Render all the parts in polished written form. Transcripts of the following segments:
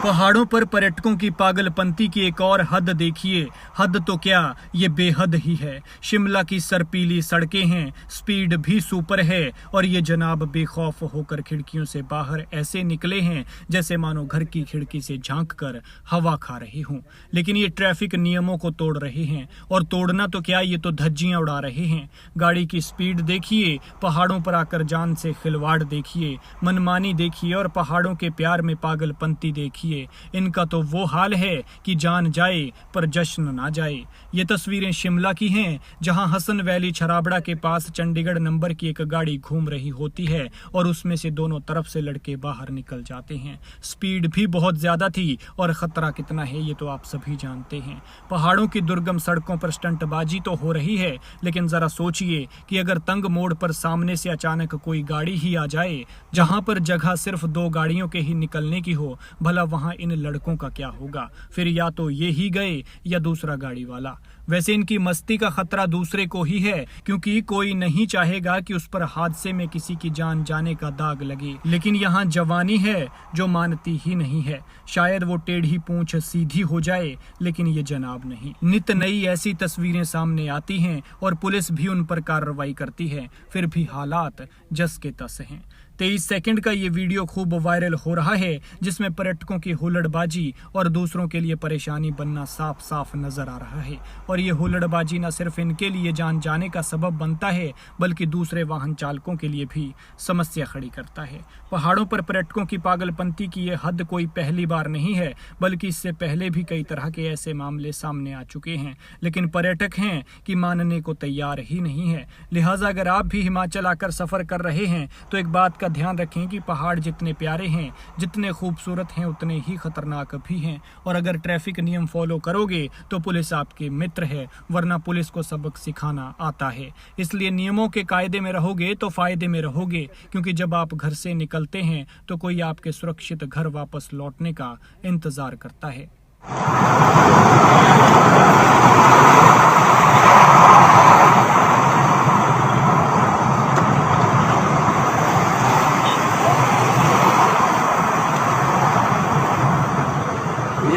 पहाड़ों पर पर्यटकों की पागलपंती की एक और हद देखिए। हद तो क्या, ये बेहद ही है। शिमला की सरपीली सड़कें हैं, स्पीड भी सुपर है और ये जनाब बेखौफ होकर खिड़कियों से बाहर ऐसे निकले हैं जैसे मानो घर की खिड़की से झांक कर हवा खा रहे हों। लेकिन ये ट्रैफिक नियमों को तोड़ रहे हैं, और तोड़ना तो क्या, ये तो धज्जियां उड़ा रहे हैं। गाड़ी की स्पीड देखिए, पहाड़ों पर आकर जान से खिलवाड़ देखिए, मनमानी देखिए और पहाड़ों के प्यार में पागलपंती देखिए। इनका तो वो हाल है कि जान जाए पर जश्न ना जाए। ये तस्वीरें शिमला की हैं, जहां हसन वैली छराबड़ा के पास चंडीगढ़ नंबर की एक गाड़ी घूम रही होती है और उसमें से दोनों तरफ से लड़के बाहर निकल जाते हैं। स्पीड भी बहुत ज्यादा थी और खतरा कितना है ये तो आप सभी जानते हैं। पहाड़ों की दुर्गम सड़कों पर स्टंटबाजी तो हो रही है, लेकिन जरा सोचिए कि अगर तंग मोड़ पर सामने से अचानक कोई गाड़ी ही आ जाए, जहां पर जगह सिर्फ दो गाड़ियों के ही निकलने की हो, भला वहां इन लड़कों का क्या होगा। फिर या तो ये ही गए या दूसरा गाड़ी वाला। वैसे इनकी मस्ती का खतरा दूसरे को ही है, क्योंकि कोई नहीं चाहेगा कि उस पर हादसे में किसी की जान जाने का दाग लगे। लेकिन यहाँ जवानी है जो मानती ही नहीं है। शायद वो टेढ़ी पूंछ सीधी हो जाए, लेकिन ये जनाब नहीं। नित नई ऐसी तस्वीरें सामने आती हैं और पुलिस भी उन पर कार्रवाई करती है, फिर भी हालात जस के तस हैं। 23 सेकंड का ये वीडियो खूब वायरल हो रहा है, जिसमें पर्यटकों की हुल्लड़बाजी और दूसरों के लिए परेशानी बनना साफ साफ नजर आ रहा है। और ये हुल्लड़बाजी न सिर्फ इनके लिए जान जाने का सबब बनता है, बल्कि दूसरे वाहन चालकों के लिए भी समस्या खड़ी करता है। पहाड़ों पर पर्यटकों की पागलपंती की ये हद कोई पहली बार नहीं है, बल्कि इससे पहले भी कई तरह के ऐसे मामले सामने आ चुके हैं। लेकिन पर्यटक हैं कि मानने को तैयार ही नहीं है। लिहाजा अगर आप भी हिमाचल आकर सफर कर रहे हैं तो एक बात का ध्यान रखें कि पहाड़ जितने प्यारे हैं, जितने खूबसूरत हैं, उतने ही खतरनाक भी हैं। और अगर ट्रैफिक नियम फॉलो करोगे तो पुलिस आपके मित्र है, वरना पुलिस को सबक सिखाना आता है। इसलिए नियमों के कायदे में रहोगे तो फायदे में रहोगे, क्योंकि जब आप घर से निकलते हैं तो कोई आपके सुरक्षित घर वापस लौटने का इंतजार करता है।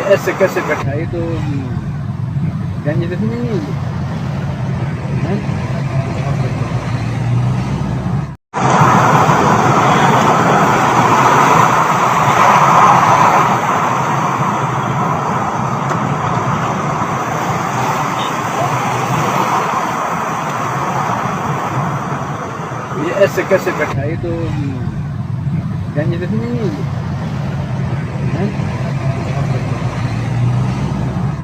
ऐसे कैसे बैठाई, तो गंज नहीं है। ये ऐसे कैसे बैठाई, तो गंज नहीं है।